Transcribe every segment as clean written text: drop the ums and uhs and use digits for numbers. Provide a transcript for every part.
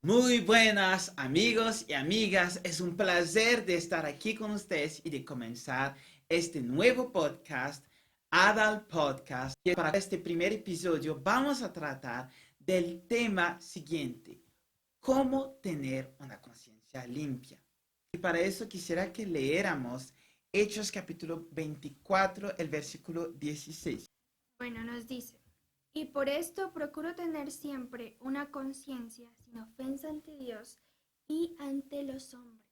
Muy buenas amigos y amigas, es un placer de estar aquí con ustedes y de comenzar este nuevo podcast, Adal Podcast. Y para este primer episodio vamos a tratar del tema siguiente, cómo tener una conciencia limpia. Y para eso quisiera que leéramos Hechos capítulo 24, el versículo 16. Bueno, nos dice, y por esto procuro tener siempre una conciencia sin ofensa ante Dios y ante los hombres.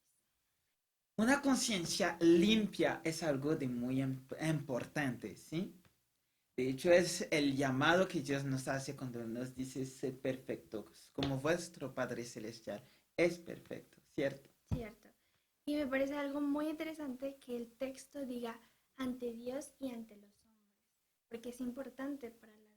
Una conciencia limpia es algo de muy importante, ¿sí? De hecho, es el llamado que Dios nos hace cuando nos dice ser perfectos, como vuestro Padre Celestial es perfecto, ¿cierto? Cierto. Y me parece algo muy interesante que el texto diga ante Dios y ante los hombres, porque es importante para las dos.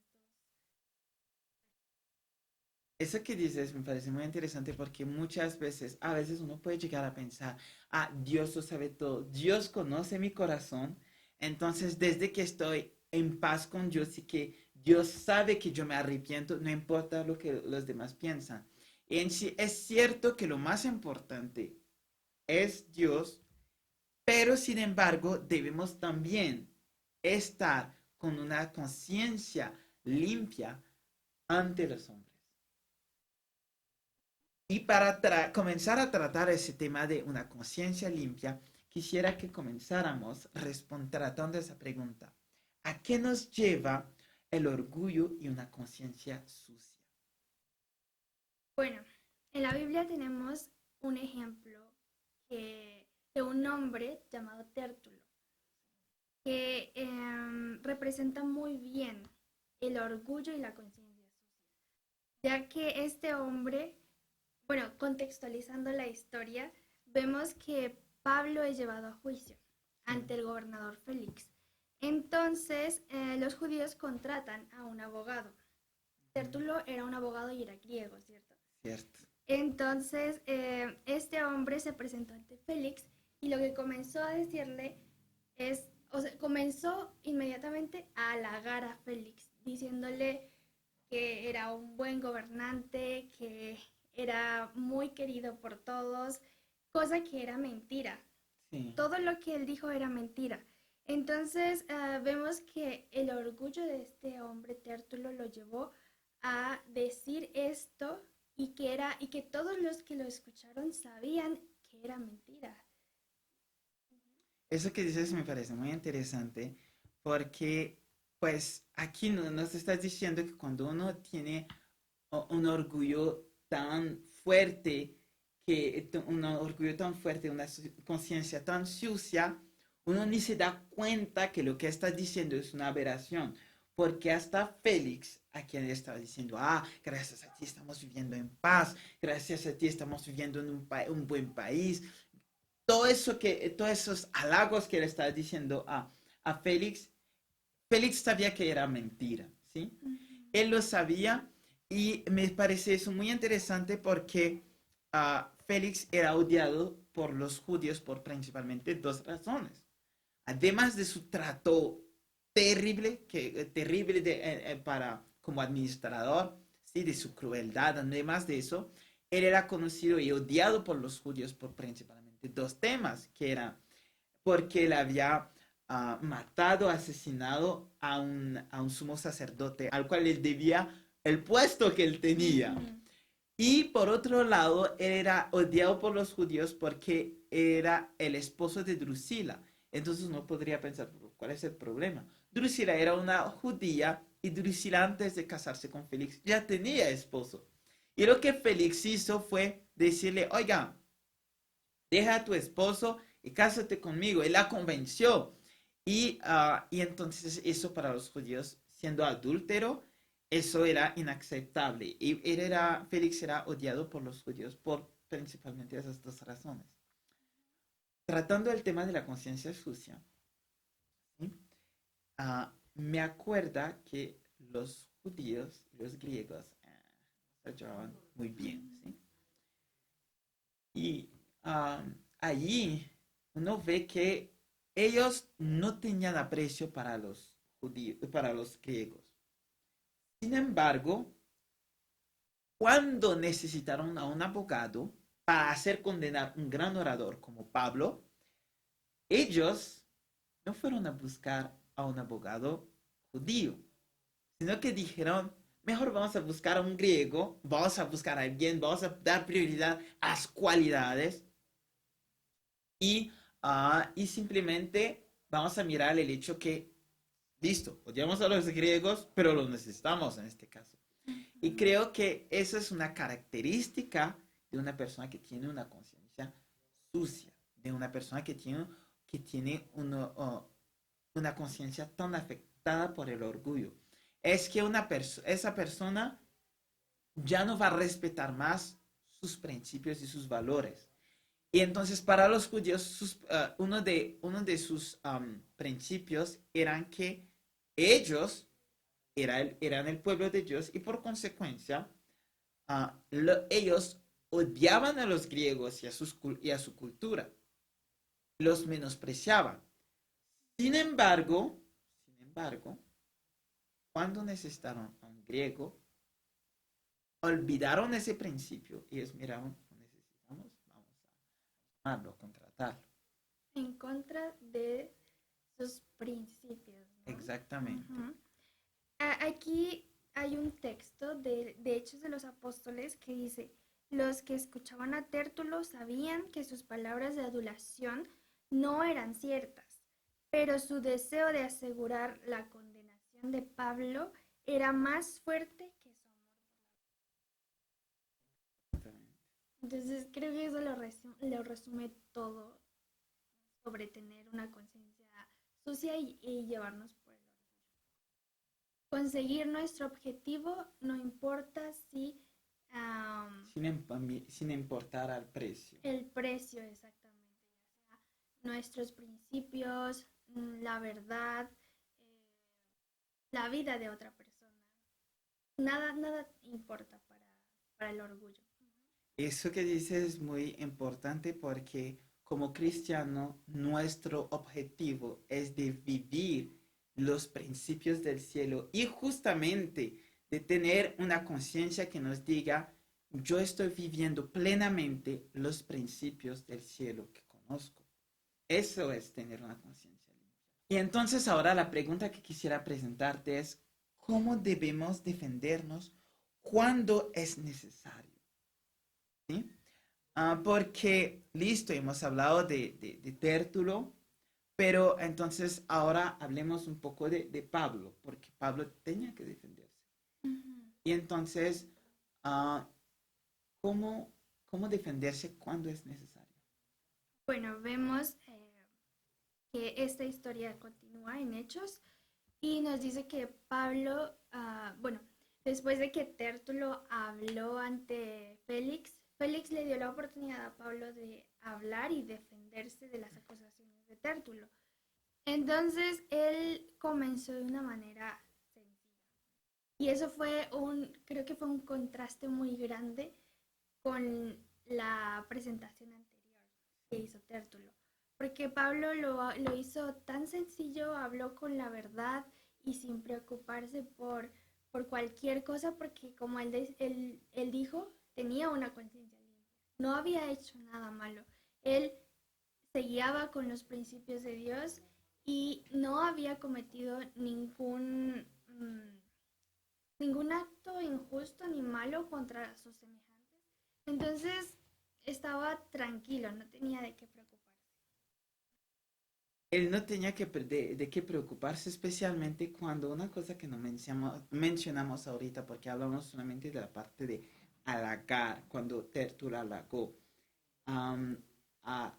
Eso que dices me parece muy interesante porque muchas veces, a veces uno puede llegar a pensar, Dios lo sabe todo, Dios conoce mi corazón, entonces desde que estoy en paz con Dios y que Dios sabe que yo me arrepiento, no importa lo que los demás piensan. Y en sí es cierto que lo más importante es Dios, pero sin embargo debemos también estar con una conciencia limpia ante los hombres. Y para comenzar a tratar ese tema de una conciencia limpia, quisiera que comenzáramos tratando esa pregunta. ¿A qué nos lleva el orgullo y una conciencia sucia? Bueno, en la Biblia tenemos un ejemplo de un hombre llamado Tértulo, que representa muy bien el orgullo y la conciencia sucia, ya que este hombre, bueno, contextualizando la historia, vemos que Pablo es llevado a juicio ante el gobernador Félix. Entonces, los judíos contratan a un abogado. Tértulo era un abogado y era griego, ¿cierto? ¿Cierto? Entonces, este hombre se presentó ante Félix y lo que comenzó a decirle es, o sea, comenzó inmediatamente a halagar a Félix, diciéndole que era un buen gobernante, que era muy querido por todos, cosa que era mentira. Sí. Todo lo que él dijo era mentira. Entonces vemos que el orgullo de este hombre Tértulo lo llevó a decir esto y que todos los que lo escucharon sabían que era mentira. Eso que dices me parece muy interesante porque, pues, aquí nos estás diciendo que cuando uno tiene un orgullo tan fuerte, un orgullo tan fuerte, una conciencia tan sucia, uno ni se da cuenta que lo que está diciendo es una aberración. Porque hasta Félix, a quien le estaba diciendo, gracias a ti estamos viviendo en paz, gracias a ti estamos viviendo en un buen país, todos esos halagos que le estaba diciendo a Félix, Félix sabía que era mentira, ¿sí? Uh -huh. Él lo sabía y me parece eso muy interesante porque Félix era odiado por los judíos por principalmente dos razones. Además de su trato terrible para, como administrador, ¿sí? De su crueldad, además de eso, él era conocido y odiado por los judíos por principalmente dos temas, que era porque él había matado, asesinado a un sumo sacerdote al cual él debía el puesto que él Uh tenía. -huh. Y por otro lado, él era odiado por los judíos porque era el esposo de Drusila. Entonces uno podría pensar, ¿cuál es el problema? Drusila era una judía y Drusila antes de casarse con Félix ya tenía esposo. Y lo que Félix hizo fue decirle, oiga, deja a tu esposo y cásate conmigo. Él la convenció. Y entonces eso para los judíos, siendo adúltero, eso era inaceptable. Y Félix era odiado por los judíos por principalmente esas dos razones. Tratando el tema de la conciencia sucia, ¿sí? Me acuerda que los judíos, los griegos, se llevaban muy bien, ¿sí? Y allí uno ve que ellos no tenían aprecio para los judíos, para los griegos. Sin embargo, cuando necesitaron a un abogado para hacer condenar un gran orador como Pablo, ellos no fueron a buscar a un abogado judío, sino que dijeron, mejor vamos a buscar a un griego, vamos a buscar a alguien, vamos a dar prioridad a las cualidades y simplemente vamos a mirar el hecho que, listo, odiamos a los griegos, pero los necesitamos en este caso. Y Ujú. creo que esa es una característica de una persona que tiene una conciencia sucia, de una persona que tiene una conciencia tan afectada por el orgullo. Es que esa persona ya no va a respetar más sus principios y sus valores. Y entonces para los judíos uno de sus principios eran que ellos eran el pueblo de Dios y por consecuencia ellos odiaban a los griegos y a su cultura, los menospreciaban. Sin embargo, cuando necesitaron a un griego, olvidaron ese principio y ellos miraron, lo necesitamos, vamos a llamarlo, contratarlo. En contra de sus principios, ¿no? Exactamente. Ujú. Aquí hay un texto de Hechos de los Apóstoles que dice, los que escuchaban a Tértulo sabían que sus palabras de adulación no eran ciertas, pero su deseo de asegurar la condenación de Pablo era más fuerte que su amor. Entonces creo que eso lo resume todo sobre tener una conciencia sucia y llevarnos por el orgullo. Conseguir nuestro objetivo no importa si Sin importar al precio. el precio exactamente, ya sea nuestros principios, la verdad, eh, la vida de otra persona. Nada importa para el orgullo. Eso que dices es muy importante porque como cristiano nuestro objetivo es de vivir los principios del cielo y justamente de tener una conciencia que nos diga, yo estoy viviendo plenamente los principios del cielo que conozco. Eso es tener una conciencia limpia. Y entonces ahora la pregunta que quisiera presentarte es, ¿cómo debemos defendernos cuando es necesario? ¿Sí? Porque, listo, hemos hablado de Tértulo, pero entonces ahora hablemos un poco de Pablo, porque Pablo tenía que defenderse. Ujú. Y entonces, ah, ¿cómo, cómo defenderse cuando es necesario? Bueno, vemos que esta historia continúa en Hechos y nos dice que Pablo, bueno, después de que Tértulo habló ante Félix, Félix le dio la oportunidad a Pablo de hablar y defenderse de las acusaciones de Tértulo. Entonces él comenzó de una manera sencilla. Y eso creo que fue un contraste muy grande con la presentación anterior que hizo Tértulo. Porque Pablo lo hizo tan sencillo, habló con la verdad y sin preocuparse por cualquier cosa, porque como él dijo, tenía una conciencia limpia. No había hecho nada malo. Él se guiaba con los principios de Dios y no había cometido ningún acto injusto ni malo contra sus semejantes. Entonces estaba tranquilo, no tenía de qué preocuparse. Él no tenía de qué preocuparse, especialmente cuando una cosa que no mencionamos ahorita, porque hablamos solamente de la parte de halagar, cuando Tértulo halagó um, a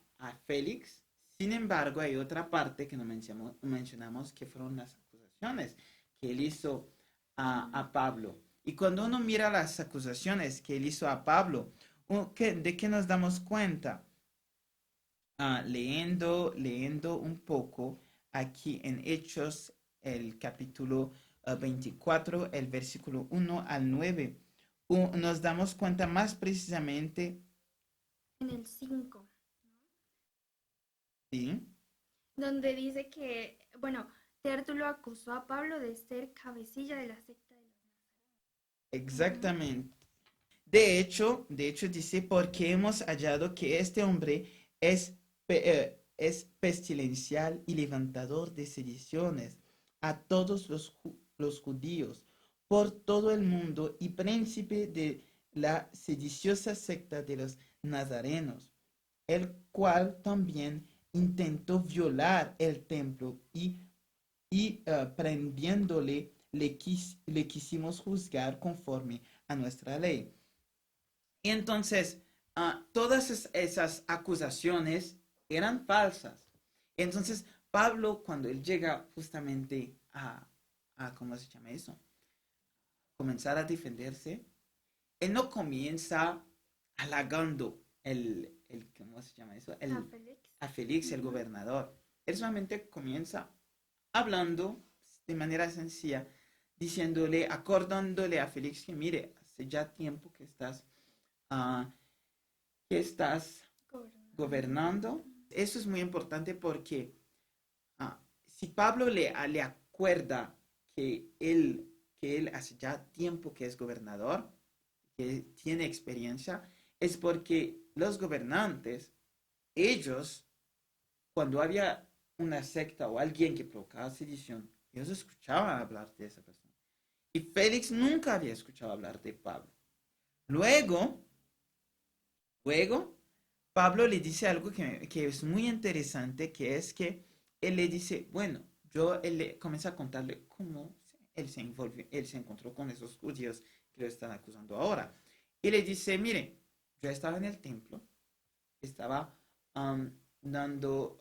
Félix. Sin embargo, hay otra parte que no mencionamos que fueron las acusaciones que él hizo a Pablo. Y cuando uno mira las acusaciones que él hizo a Pablo, ¿de qué nos damos cuenta? Leyendo un poco aquí en Hechos, el capítulo 24, el versículo 1 al 9, nos damos cuenta más precisamente, En el 5, ¿sí? donde dice que, bueno, Tértulo acusó a Pablo de ser cabecilla de la secta de los nazarenos. Ujú. Exactamente. De hecho dice, porque hemos hallado que este hombre es pestilencial y levantador de sediciones a todos los judíos por todo el mundo y príncipe de la sediciosa secta de los nazarenos, el cual también intentó violar el templo y prendiéndole le quisimos juzgar conforme a nuestra ley. Y entonces, todas esas acusaciones eran falsas. Entonces, Pablo, cuando él llega justamente ¿cómo se llama eso? Comenzar a defenderse, él no comienza halagando ¿cómo se llama eso? A Félix. A Félix, el Ujú. gobernador. Él solamente comienza hablando de manera sencilla, diciéndole, acordándole a Félix que mire, hace ya tiempo uh, que estás gobernando. Eso es muy importante porque si Pablo le acuerda que él hace ya tiempo que es gobernador, que tiene experiencia, es porque los gobernantes, ellos, cuando había una secta o alguien que provocaba sedición, ellos escuchaban hablar de esa persona. Y Félix nunca había escuchado hablar de Pablo. Luego, luego, Pablo le dice algo que es muy interesante, que es que él le dice, bueno, él le comienza a contarle cómo él se encontró con esos judíos que lo están acusando ahora. Y le dice, mire, yo estaba en el templo, estaba um, dando,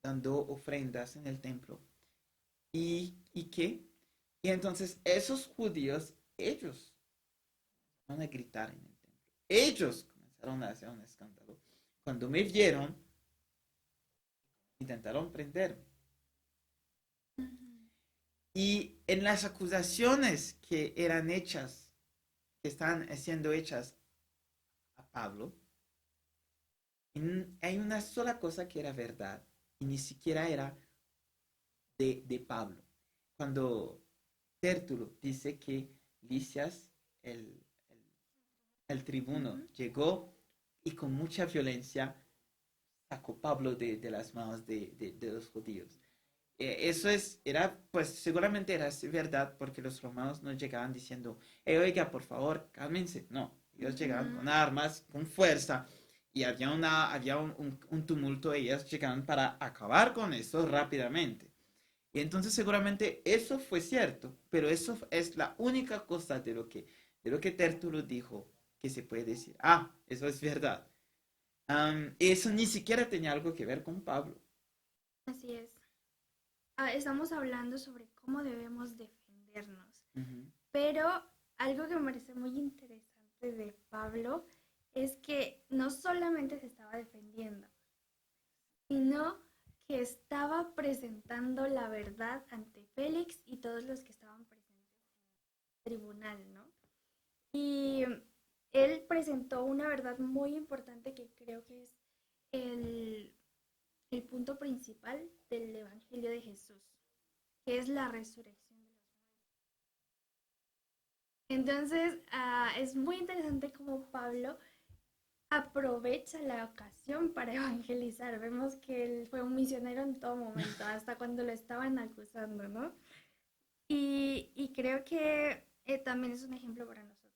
dando ofrendas en el templo. ¿Y qué? Y entonces esos judíos, ellos van a gritar en el templo. Ellos comenzaron a hacer un escándalo. Cuando me vieron, intentaron prenderme. Ujú. Y en las acusaciones que eran hechas, que están siendo hechas a Pablo, hay una sola cosa que era verdad y ni siquiera era de Pablo. Cuando Tértulo dice que Licias, el, el tribuno, Ujú. llegó y con mucha violencia sacó Pablo de las manos de los judíos. Eso era, pues seguramente era verdad porque los romanos no llegaban diciendo, oiga, por favor, cálmense. No, ellos llegaban Ujú. con armas, con fuerza, y había un tumulto, ellos llegaban para acabar con eso rápidamente. Y entonces seguramente eso fue cierto, pero eso es la única cosa de lo que Tértulo dijo que se puede decir, eso es verdad. Eso ni siquiera tenía algo que ver con Pablo. Así es. Estamos hablando sobre cómo debemos defendernos, Uh -huh. pero algo que me parece muy interesante de Pablo es que no solamente se estaba defendiendo, sino que estaba presentando la verdad ante Félix y todos los que estaban presentes en el tribunal, ¿no? Y él presentó una verdad muy importante que creo que es el, el punto principal del Evangelio de Jesús, que es la resurrección de los muertos. Entonces, es muy interesante cómo Pablo aprovecha la ocasión para evangelizar. Vemos que él fue un misionero en todo momento, hasta cuando lo estaban acusando, ¿no? Y creo que también es un ejemplo para nosotros,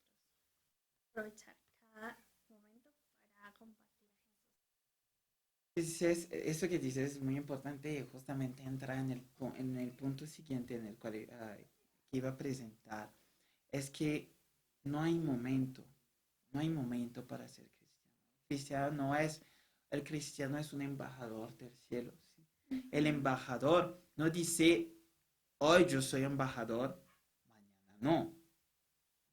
aprovechar cada momento para compartir a Jesús. Eso que dices es muy importante, justamente entrar en el punto siguiente en el cual que iba a presentar. Es que no hay momento, no hay momento para ser cristiano. El cristiano es un embajador del cielo. ¿Sí? El Ujú. embajador no dice, hoy yo soy embajador, mañana no.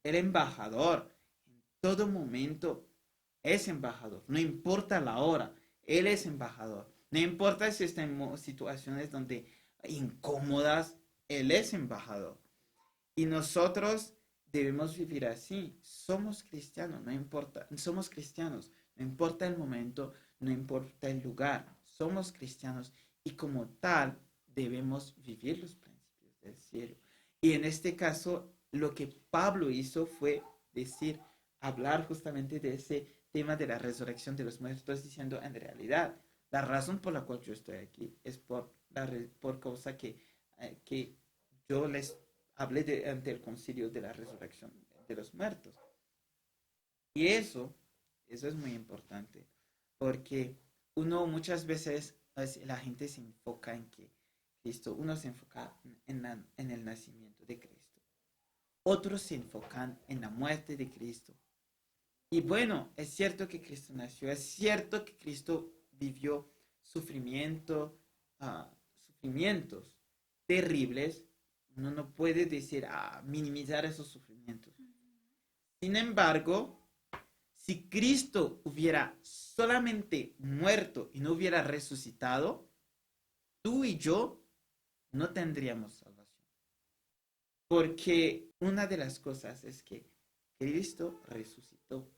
El embajador en todo momento es embajador, no importa la hora, él es embajador. No importa si está en situaciones donde incómodas, él es embajador. Y nosotros debemos vivir así. Somos cristianos, no importa, somos cristianos, no importa el momento, no importa el lugar, somos cristianos y como tal debemos vivir los principios del cielo. Y en este caso, lo que Pablo hizo fue decir, hablar justamente de ese tema de la resurrección de los muertos, diciendo en realidad, la razón por la cual yo estoy aquí es por causa que yo les hablé ante el concilio de la resurrección de los muertos. Y eso es muy importante, porque uno muchas veces, la gente se enfoca en que Cristo, uno se enfoca en el nacimiento de Cristo, otros se enfocan en la muerte de Cristo. Y bueno, es cierto que Cristo nació, es cierto que Cristo vivió sufrimiento, sufrimientos terribles. Uno no puede decir, minimizar esos sufrimientos. Sin embargo, si Cristo hubiera solamente muerto y no hubiera resucitado, tú y yo no tendríamos salvación. Porque una de las cosas es que Cristo resucitó.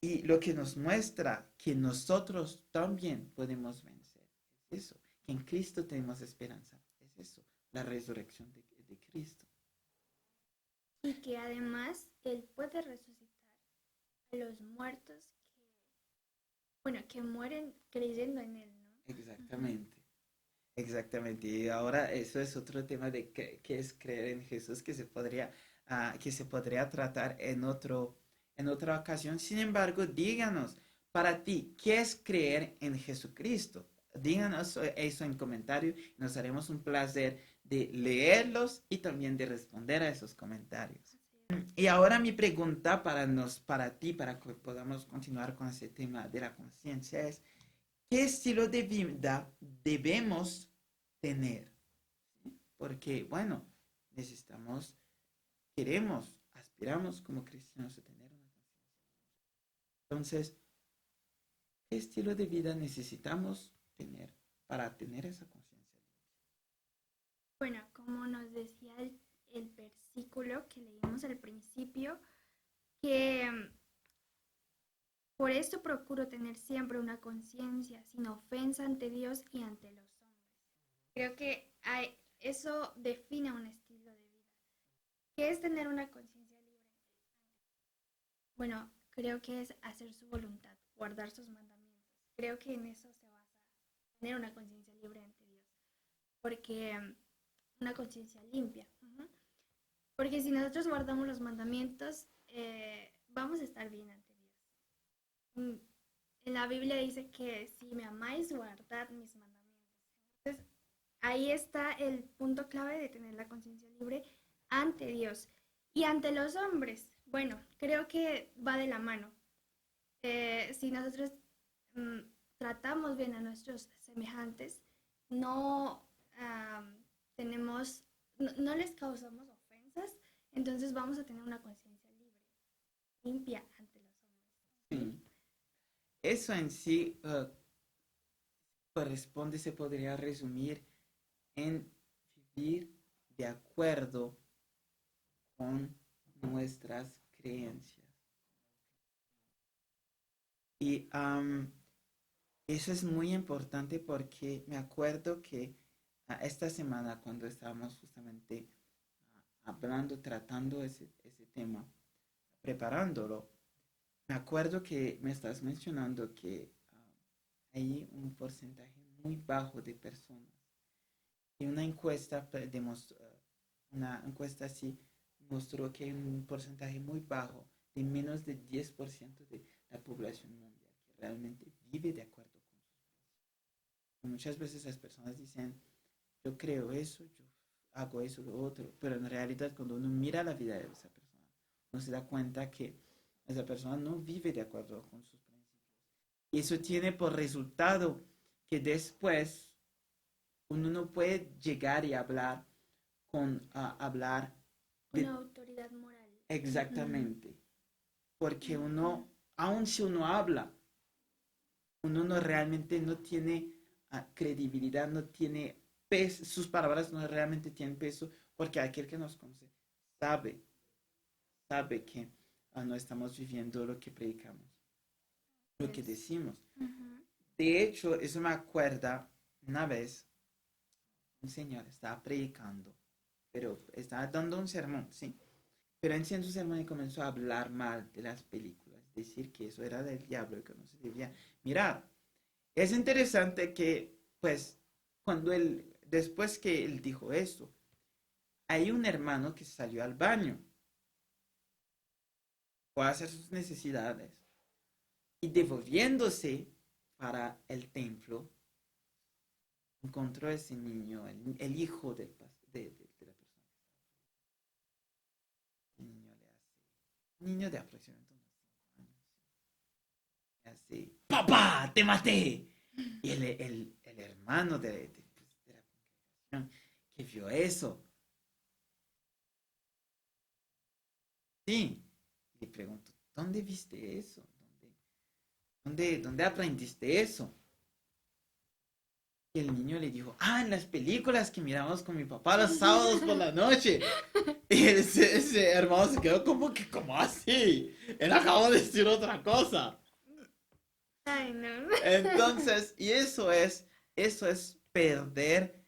Y lo que nos muestra que nosotros también podemos vencer es eso, que en Cristo tenemos esperanza, es eso, la resurrección de Cristo. Y que además Él puede resucitar a los muertos que mueren creyendo en Él, ¿no? Exactamente. Exactamente, y ahora eso es otro tema de qué es creer en Jesús que se podría tratar en otra ocasión. Sin embargo, díganos, para ti, ¿qué es creer en Jesucristo? Díganos eso en comentarios, nos haremos un placer de leerlos y también de responder a esos comentarios. Y ahora mi pregunta para ti, para que podamos continuar con ese tema de la conciencia es, ¿qué estilo de vida debemos tener? Porque, bueno, necesitamos, queremos, aspiramos como cristianos a tener una conciencia. Entonces, ¿qué estilo de vida necesitamos tener para tener esa conciencia? Bueno, como nos decía el versículo que leímos al principio, que por esto procuro tener siempre una conciencia sin ofensa ante Dios y ante los hombres. Creo que eso define un estilo de vida. ¿Qué es tener una conciencia libre? Bueno, creo que es hacer su voluntad, guardar sus mandamientos. Creo que en eso se basa tener una conciencia libre ante Dios. Porque una conciencia limpia. Porque si nosotros guardamos los mandamientos, vamos a estar bien ante Dios. En la Biblia dice que si me amáis, guardad mis mandamientos. Entonces, ahí está el punto clave de tener la conciencia libre ante Dios. Y ante los hombres, bueno, creo que va de la mano. Si nosotros tratamos bien a nuestros semejantes, no no les causamos ofensas, entonces vamos a tener una conciencia libre, limpia ante los hombres. Sí. Eso en sí corresponde, se podría resumir en vivir de acuerdo con nuestras creencias. Y eso es muy importante porque me acuerdo que esta semana cuando estábamos justamente hablando, tratando ese tema, preparándolo, me acuerdo que me estás mencionando que hay un porcentaje muy bajo de personas. Y una encuesta así mostró que hay un porcentaje muy bajo de menos del 10% de la población mundial que realmente vive de acuerdo con sus principios. Muchas veces las personas dicen, yo creo eso, yo hago eso, lo otro, pero en realidad cuando uno mira la vida de esa persona, uno se da cuenta que esa persona no vive de acuerdo con sus principios. Y eso tiene por resultado que después uno no puede llegar y hablar Una de autoridad moral. exactamente, porque uno, aun si uno habla, uno no realmente no tiene credibilidad, no tiene peso, sus palabras no realmente tienen peso, porque aquel que nos conoce sabe, sabe que no estamos viviendo lo que predicamos, lo que decimos. De hecho, eso me acuerda una vez, un señor estaba predicando, pero estaba dando un sermón, ¿sí? Pero en ciertos sermones comenzó a hablar mal de las películas, decir que eso era del diablo y que no se debía mirar. Es interesante que, pues, después que él dijo esto, hay un hermano que salió al baño, fue a hacer sus necesidades y devolviéndose para el templo, encontró a ese niño, el hijo de la persona. El niño le hace, un niño de aproximadamente unos 5 años, le hace, ¡Papá, te maté! Y el hermano de la congregación que vio eso, sí, le preguntó, ¿dónde viste eso? ¿Dónde aprendiste eso? Y el niño le dijo, en las películas que miramos con mi papá los sábados por la noche. Y ese hermano se quedó como que, ¿cómo así? Él acabó de decir otra cosa. Ay, no. Entonces, y eso es perder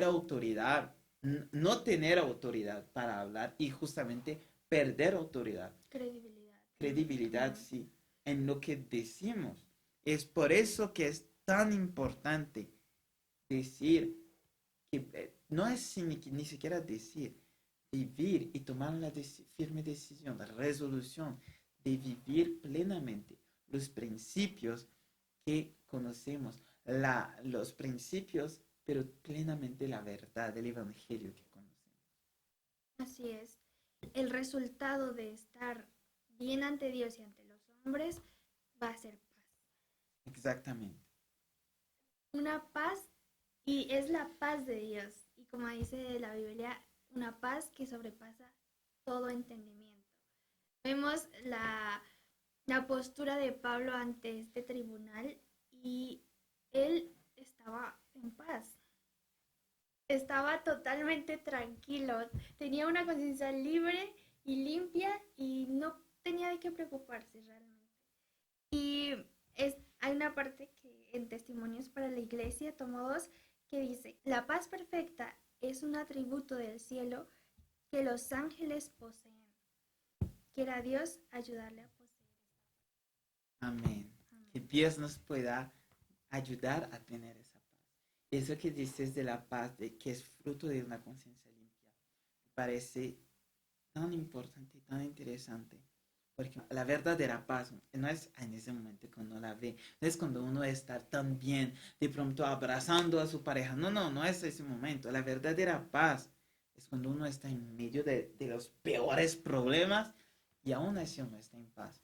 autoridad, no tener autoridad para hablar y justamente perder autoridad, Credibilidad. credibilidad, sí, en lo que decimos. Es por eso que es tan importante decir que no es ni siquiera decir, vivir y tomar la firme decisión, la resolución de vivir plenamente los principios que conocemos, los principios, pero plenamente la verdad del Evangelio que conocemos. Así es. El resultado de estar bien ante Dios y ante los hombres va a ser paz. Exactamente. Una paz y es la paz de Dios. Y como dice la Biblia, una paz que sobrepasa todo entendimiento. Vemos la postura de Pablo ante este tribunal y él estaba en paz. Estaba totalmente tranquilo, tenía una conciencia libre y limpia y no tenía de qué preocuparse realmente. Y hay una parte que en Testimonios para la Iglesia, tomo 2, que dice, la paz perfecta es un atributo del cielo que los ángeles poseen. Quiera Dios ayudarle a poseer. Amén. Amén. Que Dios nos pueda ayudar a tener esa paz. Eso que dices de la paz, de que es fruto de una conciencia limpia, me parece tan importante y tan interesante. Porque la verdadera paz no es en ese momento cuando la ve, no es cuando uno está tan bien, de pronto abrazando a su pareja. No, no, no es ese momento. La verdadera paz es cuando uno está en medio de los peores problemas y aún así uno está en paz.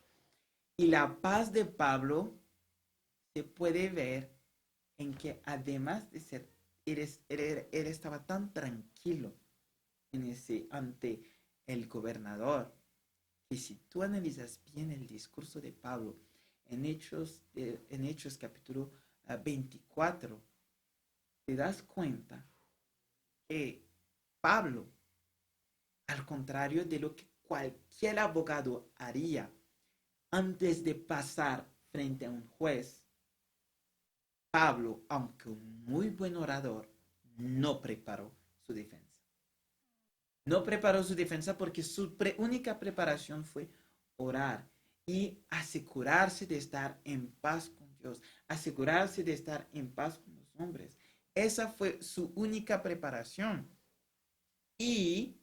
Y la paz de Pablo se puede ver en que además de ser, él estaba tan tranquilo ante el gobernador, que si tú analizas bien el discurso de Pablo en Hechos capítulo 24, te das cuenta que Pablo, al contrario de lo que cualquier abogado haría antes de pasar frente a un juez, Pablo, aunque un muy buen orador, no preparó su defensa. No preparó su defensa porque su única preparación fue orar y asegurarse de estar en paz con Dios, asegurarse de estar en paz con los hombres. Esa fue su única preparación. Y,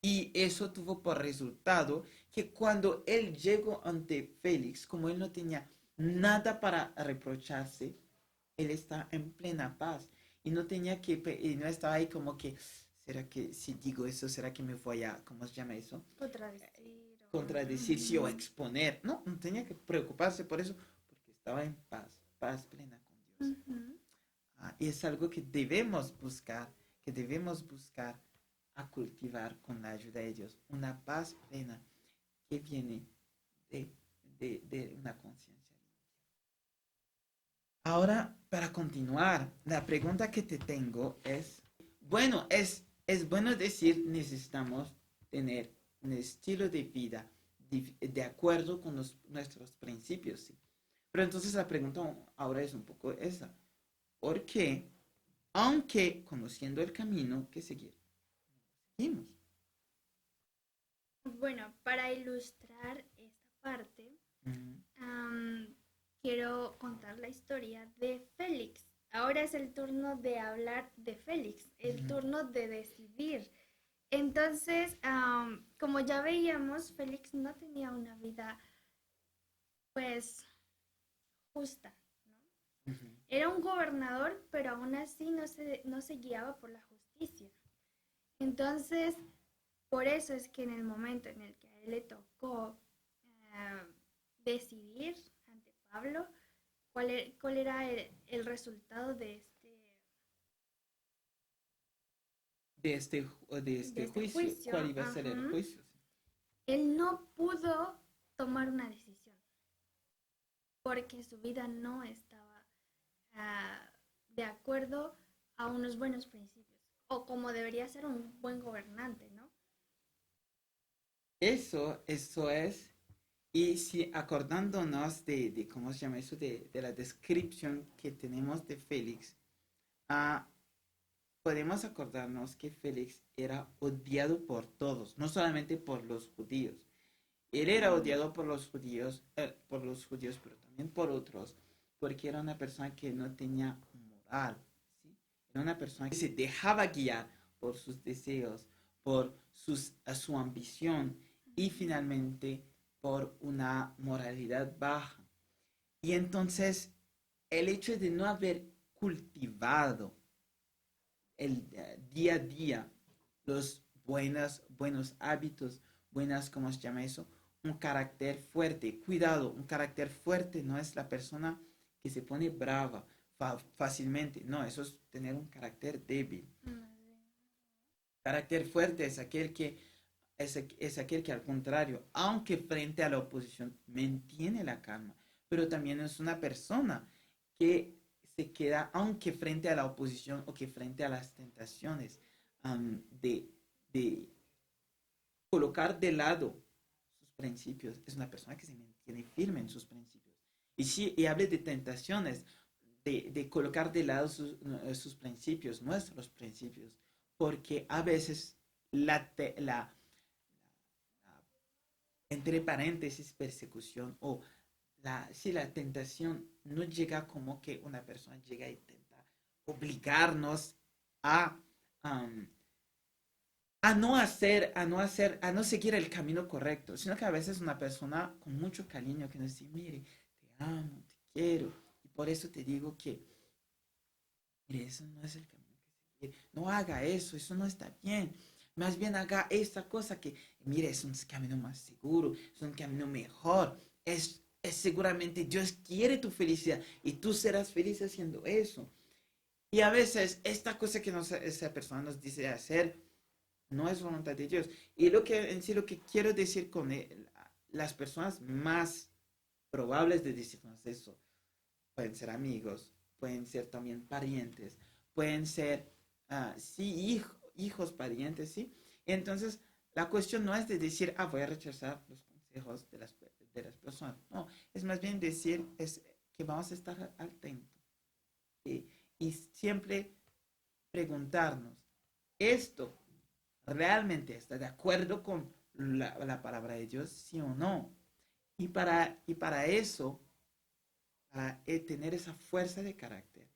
y eso tuvo por resultado que cuando él llegó ante Félix, como él no tenía nada para reprocharse, él está en plena paz y no tenía y no estaba ahí como que, ¿será que si digo eso, será que me voy a, ¿cómo se llama eso? Contradecir. Contradecir, sí, o exponer. No, no tenía que preocuparse por eso, porque estaba en paz, paz plena con Dios. Y es algo que debemos buscar a cultivar con la ayuda de Dios. Una paz plena que viene de una conciencia. Ahora, para continuar, la pregunta que te tengo es, bueno, es bueno decir necesitamos tener un estilo de vida de acuerdo con nuestros principios, ¿sí? Pero entonces la pregunta ahora es un poco esa. ¿Por qué, aunque conociendo el camino que seguir, seguimos? Bueno, para ilustrar esta parte, Ujú, am, quiero contar la historia de Félix. Ahora es el turno de hablar de Félix, el ujú. turno de decidir. Entonces, como ya veíamos, Félix no tenía una vida, pues, justa, ¿no? Ujú. Era un gobernador, pero aún así no se guiaba por la justicia. Entonces, por eso es que en el momento en el que a él le tocó eh, decidir ante Pablo cuál era el resultado De de este este juicio, juicio, ¿cuál iba a ser el ajá, juicio? él no pudo tomar una decisión porque su vida no estaba ah, de acuerdo a unos buenos principios o como debería ser un buen gobernante, ¿no? Eso es. Y si acordándonos de ¿cómo se llama eso? De la descripción que tenemos de Félix, ah, podemos acordarnos que Félix era odiado por todos, no solamente por los judíos. Él era Mm, odiado por los judíos, pero también por otros, porque era una persona que no tenía moral, ¿sí? Era una persona que se dejaba guiar por sus deseos, por su ambición y finalmente por una moralidad baja. Y entonces el hecho de no haber cultivado el día a día los buenos hábitos, buenas, ¿cómo se llama eso? Un carácter fuerte. Cuidado, un carácter fuerte no es la persona que se pone brava fácilmente. No, eso es tener un carácter débil. Carácter fuerte es aquel que al contrario, aunque frente a la oposición mantiene la calma, pero también es una persona que se queda, aunque frente a la oposición o que frente a las tentaciones, de colocar de lado sus principios, es una persona que se mantiene firme en sus principios. Y si y hable de tentaciones, de colocar de lado sus principios, nuestros principios, porque a veces la entre paréntesis, persecución o si la tentación no llega como que una persona llega y intenta obligarnos a, um, a no seguir el camino correcto, sino que a veces una persona con mucho cariño que nos dice, mire, te amo, te quiero, y por eso te digo que, mire, eso no es el camino que seguir, no haga eso no está bien, más bien haga esta cosa que, mire, es un camino más seguro, es un camino mejor, es seguramente Dios quiere tu felicidad y tú serás feliz haciendo eso. Y a veces esta cosa que esa persona nos dice hacer no es voluntad de Dios. Y lo que en sí lo que quiero decir con las personas más probables de decirnos eso pueden ser amigos, pueden ser también parientes, pueden ser, sí, hijos, parientes, ¿sí? Entonces, la cuestión no es de decir, voy a rechazar los consejos de las personas. No, es más bien decir es que vamos a estar atentos y siempre preguntarnos, ¿esto realmente está de acuerdo con la palabra de Dios, sí o no? Y para eso, para tener esa fuerza de carácter,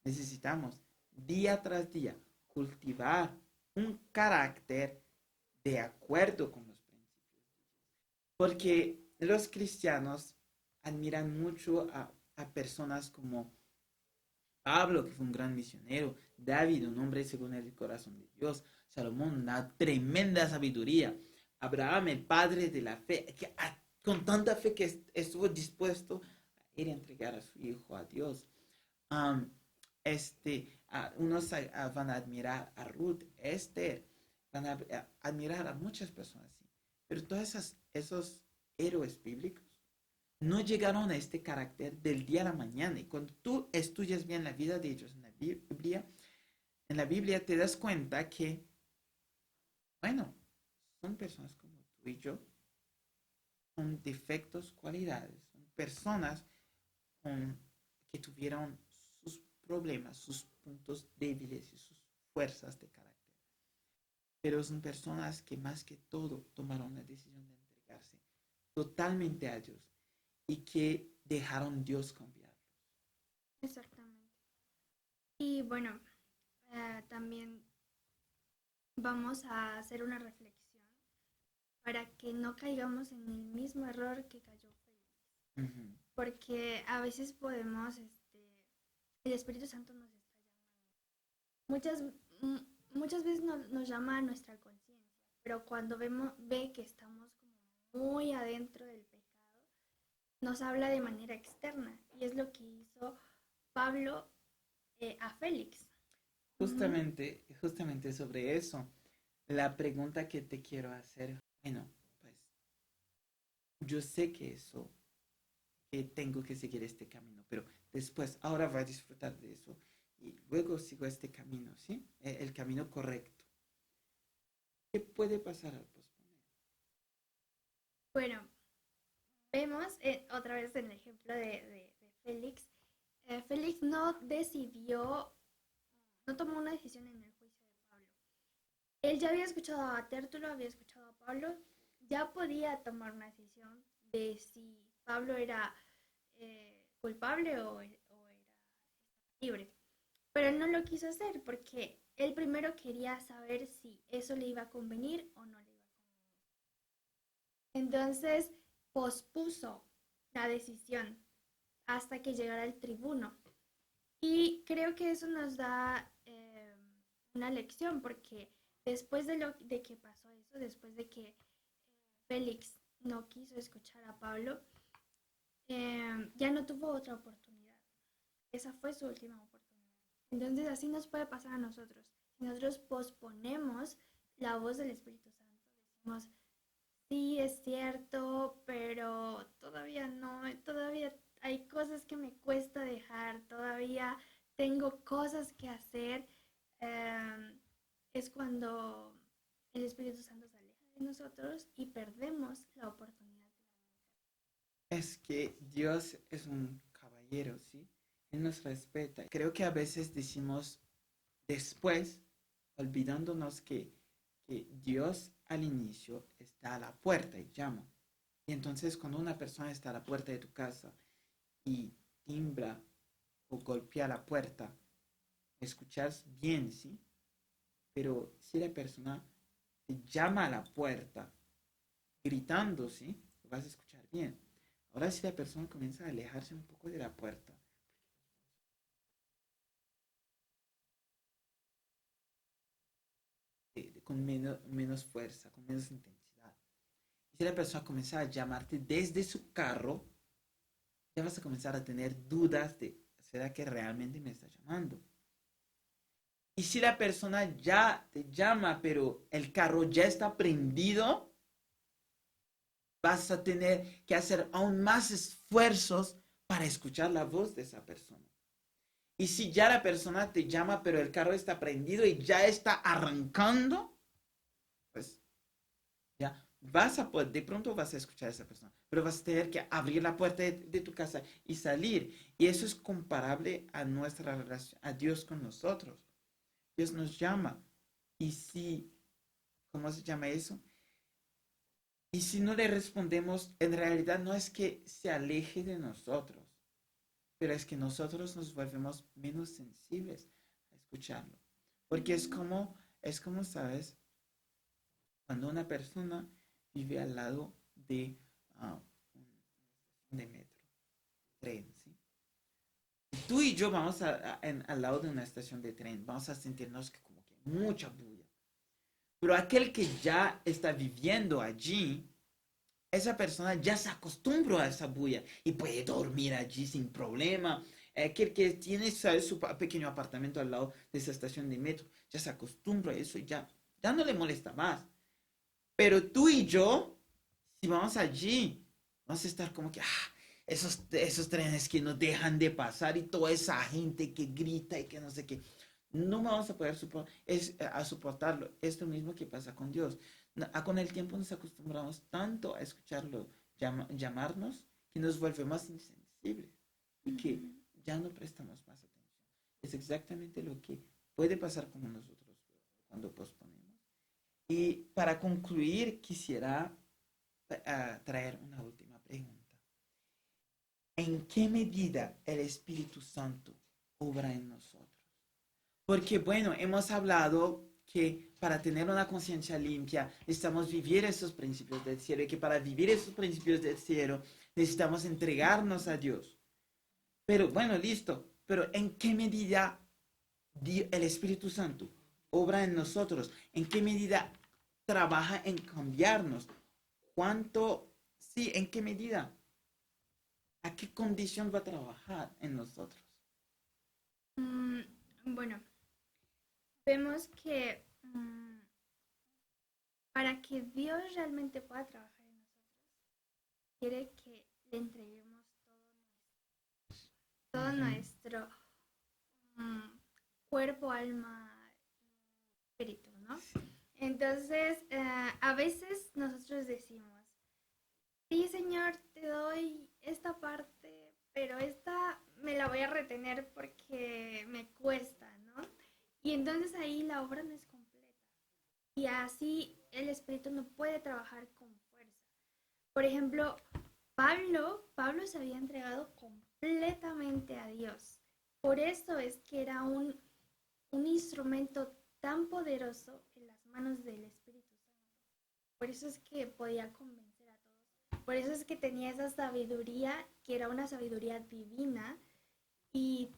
necesitamos día tras día cultivar un carácter de acuerdo con los principios. Porque los cristianos admiran mucho a personas como Pablo, que fue un gran misionero, David, un hombre según el corazón de Dios, Salomón, una tremenda sabiduría, Abraham, el padre de la fe, con tanta fe que estuvo dispuesto a ir a entregar a su hijo a Dios. Um, unos van a admirar a Ruth, Esther, van a admirar a muchas personas así. Pero todos esos héroes bíblicos no llegaron a este carácter del día a la mañana. Y cuando tú estudias bien la vida de ellos en la Biblia te das cuenta que, bueno, son personas como tú y yo, con defectos, cualidades, son personas con, que tuvieron sus problemas, sus puntos débiles y sus fuerzas de carácter. pero son personas que más que todo tomaron la decisión de entregarse totalmente a Dios y que dejaron Dios cambiarlos. Exactamente. Y bueno, también vamos a hacer una reflexión para que no caigamos en el mismo error que cayó Félix. Ujú. Porque a veces podemos, el Espíritu Santo nos está llamando. Muchas veces nos llama a nuestra conciencia, pero cuando ve que estamos como muy adentro del pecado, nos habla de manera externa. Y es lo que hizo Pablo a Félix. Ujú. Justamente sobre eso, la pregunta que te quiero hacer, bueno, pues yo sé que eso, que tengo que seguir este camino, pero después, ahora voy a disfrutar de eso y luego sigo este camino, ¿sí? El camino correcto. ¿Qué puede pasar al posponer? Bueno, vemos otra vez en el ejemplo de Félix. Félix no decidió, no tomó una decisión en el juicio de Pablo. Él ya había escuchado a Tértulo, había escuchado a Pablo, ya podía tomar una decisión de si Pablo era culpable o era libre. Pero él no lo quiso hacer porque él primero quería saber si eso le iba a convenir o no le iba a convenir. Entonces pospuso la decisión hasta que llegara el tribuno. Y creo que eso nos da una lección porque después de que pasó eso, después de que Félix no quiso escuchar a Pablo, ya no tuvo otra oportunidad. Esa fue su última oportunidad. Entonces así nos puede pasar a nosotros. Si nosotros posponemos la voz del Espíritu Santo, decimos, sí, es cierto, pero todavía no, todavía hay cosas que me cuesta dejar, todavía tengo cosas que hacer. Es cuando el Espíritu Santo se aleja de nosotros y perdemos la oportunidad. Es que Dios es un caballero, ¿sí? Él nos respeta. Creo que a veces decimos después, olvidándonos que Dios al inicio está a la puerta y llama. Y entonces cuando una persona está a la puerta de tu casa y timbra o golpea la puerta, escuchas bien, ¿sí? Pero si la persona te llama a la puerta gritando, ¿sí? Lo vas a escuchar bien. Ahora si la persona comienza a alejarse un poco de la puerta, con menos fuerza, con menos intensidad. Y si la persona comienza a llamarte desde su carro, ya vas a comenzar a tener dudas de, ¿será que realmente me está llamando? Y si la persona ya te llama, pero el carro ya está prendido, vas a tener que hacer aún más esfuerzos para escuchar la voz de esa persona. Y si ya la persona te llama, pero el carro está prendido y ya está arrancando, pues ya vas a poder, de pronto vas a escuchar a esa persona, pero vas a tener que abrir la puerta de tu casa y salir. Y eso es comparable a nuestra relación, a Dios con nosotros. Dios nos llama. Y si, ¿cómo se llama eso? Y si no le respondemos, en realidad no es que se aleje de nosotros, pero es que nosotros nos volvemos menos sensibles a escucharlo. Porque ¿sabes? Cuando una persona vive al lado de de metro, tren, ¿sí? Tú y yo vamos al lado de una estación de tren, vamos a sentirnos que como que mucha bulla. Pero aquel que ya está viviendo allí, esa persona ya se acostumbró a esa bulla y puede dormir allí sin problema. Aquel que tiene, ¿sabes? Su pequeño apartamento al lado de esa estación de metro, ya se acostumbra a eso y ya no le molesta más. Pero tú y yo, si vamos allí, vamos a estar como que, esos trenes que no dejan de pasar y toda esa gente que grita y que no sé qué. No vamos a poder a soportarlo. Es lo mismo que pasa con Dios. Con el tiempo nos acostumbramos tanto a escucharlo llamarnos que nos volvemos insensibles y que Ujú. ya no prestamos más atención. Es exactamente lo que puede pasar con nosotros cuando posponemos. Y para concluir, quisiera traer una última pregunta. ¿En qué medida el Espíritu Santo obra en nosotros? Porque, bueno, hemos hablado que para tener una conciencia limpia necesitamos vivir esos principios del cielo y que para vivir esos principios del cielo necesitamos entregarnos a Dios. Pero, bueno, listo. Pero ¿en qué medida el Espíritu Santo obra en nosotros? ¿En qué medida trabaja en cambiarnos? ¿Cuánto? Sí, ¿en qué medida? ¿A qué condición va a trabajar en nosotros? Mm, bueno, vemos que para que Dios realmente pueda trabajar en nosotros, quiere que le entreguemos todo Ujú. nuestro mm, cuerpo, alma, espíritu, ¿no? Sí. Entonces, a veces nosotros decimos, sí, Señor, te doy esta parte, pero esta me la voy a retener porque me cuesta, ¿no? Y entonces ahí la obra no es completa. Y así el espíritu no puede trabajar con fuerza. Por ejemplo, Pablo se había entregado completamente a Dios. Por eso es que era un instrumento tan poderoso en las manos del Espíritu Santo. Por eso es que podía convencer a todos. Por eso es que tenía esa sabiduría, que era una sabiduría divina. Y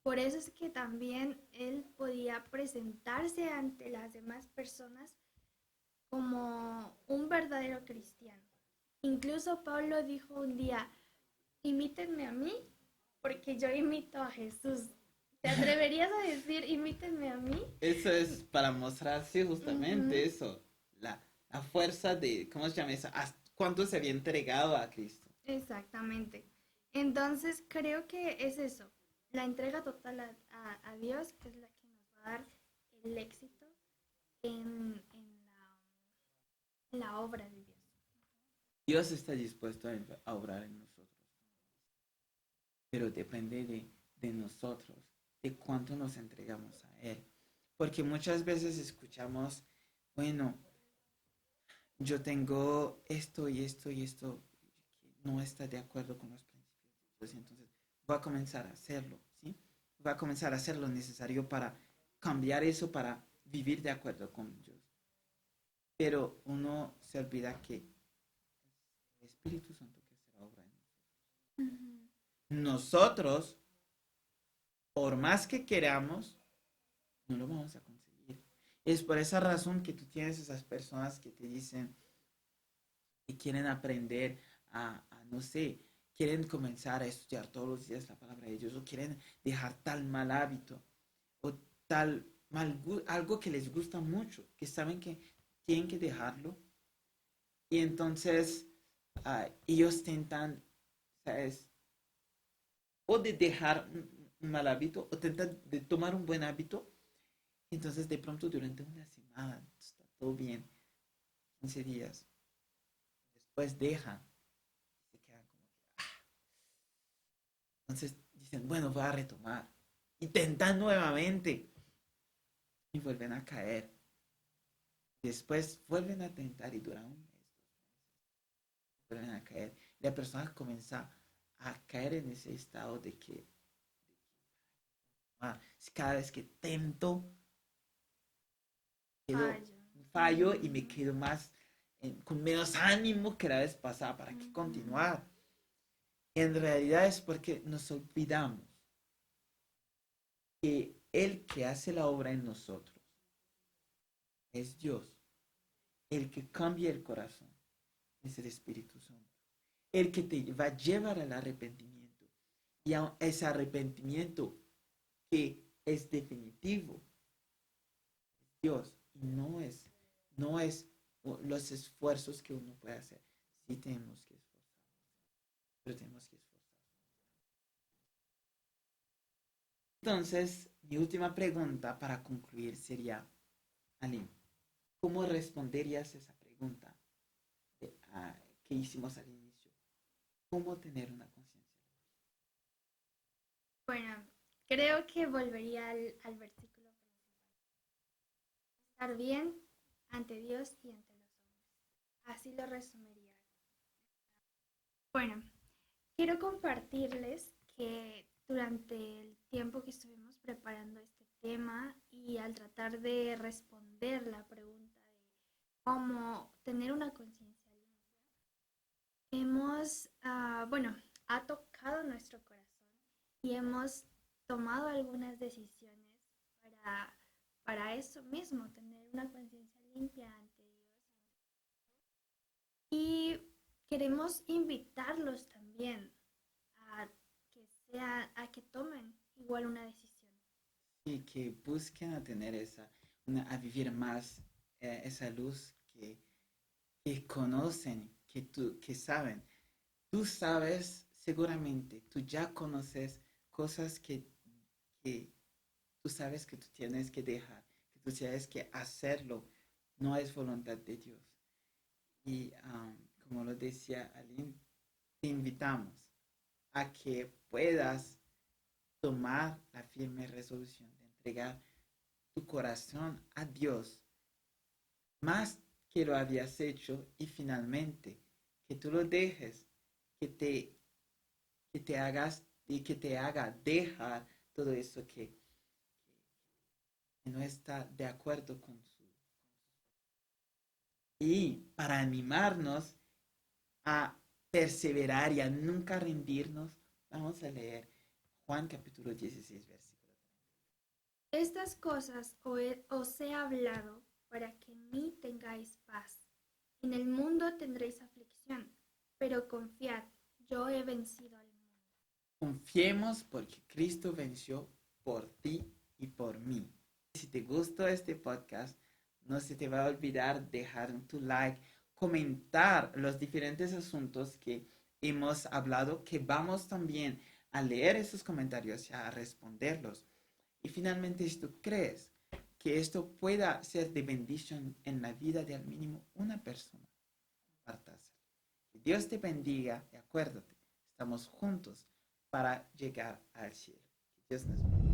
por eso es que también él podía presentarse ante las demás personas como un verdadero cristiano. Incluso Pablo dijo un día, imítenme a mí porque yo imito a Jesús. ¿Te atreverías a decir, imítenme a mí? Eso es para mostrar, sí, justamente Ujú, eso, la fuerza de, ¿cómo se llama eso? ¿Cuánto se había entregado a Cristo? exactamente. Entonces creo que es eso, la entrega total a Dios, que es la que nos va a dar el éxito en la obra de Dios. Dios está dispuesto a obrar en nosotros, pero depende de nosotros, de cuánto nos entregamos a Él. Porque muchas veces escuchamos, bueno, yo tengo esto y esto y esto que no está de acuerdo con los principios de Dios, entonces voy a comenzar a hacerlo, ¿sí? Voy a comenzar a hacer lo necesario para cambiar eso, para vivir de acuerdo con Dios. Pero uno se olvida que el Espíritu Santo que será obra en Ujú. nosotros, por más que queramos, no lo vamos a conseguir. Es por esa razón que tú tienes esas personas que te dicen que quieren aprender no sé, quieren comenzar a estudiar todos los días la palabra de Dios o quieren dejar tal mal hábito o tal algo que les gusta mucho, que saben que tienen que dejarlo y entonces ellos intentan, ¿sabes? O de dejar un mal hábito o intentan de tomar un buen hábito. Entonces de pronto durante una semana está todo bien, 15 días, después dejan, se quedan como que, entonces dicen, bueno, voy a retomar, intentan nuevamente y vuelven a caer. Después vuelven a tentar y duran un mes, vuelven a caer. Y la persona comienza a caer en ese estado de que cada vez que tento, quedo, Fallo. fallo y me quedo más con menos ánimo que la vez pasada. ¿Para qué Ujú. continuar? En realidad es porque nos olvidamos que el que hace la obra en nosotros es Dios. El que cambia el corazón es el Espíritu Santo. El que te va a llevar al arrepentimiento. Y a ese arrepentimiento que es definitivo, Dios. Y no es los esfuerzos que uno puede hacer. Sí tenemos que esforzarnos, pero tenemos que esforzarnos. Entonces, mi última pregunta para concluir sería, Aline, ¿cómo responderías esa pregunta que hicimos al inicio? ¿Cómo tener una conciencia? Bueno, creo que volvería al versículo principal. Estar bien ante Dios y ante los hombres. Así lo resumiría. Bueno, quiero compartirles que durante el tiempo que estuvimos preparando este tema y al tratar de responder la pregunta de cómo tener una conciencia limpia, bueno, ha tocado nuestro corazón y hemos tomado algunas decisiones para, para eso mismo, tener una conciencia limpia ante Dios. Y queremos invitarlos también a a que tomen igual una decisión. Y que busquen a tener a vivir más esa luz que conocen, que saben. Tú sabes seguramente, tú ya conoces cosas que tú sabes que tú tienes que dejar, que tú sabes que hacerlo no es voluntad de Dios. Y como lo decía Aline, te invitamos a que puedas tomar la firme resolución de entregar tu corazón a Dios más que lo habías hecho y finalmente que tú lo dejes, que te, que te hagas y que te haga dejar todo eso que no está de acuerdo con su. Y para animarnos a perseverar y a nunca rendirnos, vamos a leer Juan capítulo 16, versículo 30. Estas cosas os he hablado para que en mí tengáis paz. En el mundo tendréis aflicción, pero confiad, yo he vencido al mundo. Confiemos porque Cristo venció por ti y por mí. Si te gustó este podcast, no se te va a olvidar dejar tu like, comentar los diferentes asuntos que hemos hablado, que vamos también a leer esos comentarios y a responderlos. Y finalmente, si tú crees que esto pueda ser de bendición en la vida de al mínimo una persona, compártaselo. Que Dios te bendiga y acuérdate, estamos juntos para llegar al cielo. Que Dios nos bendiga.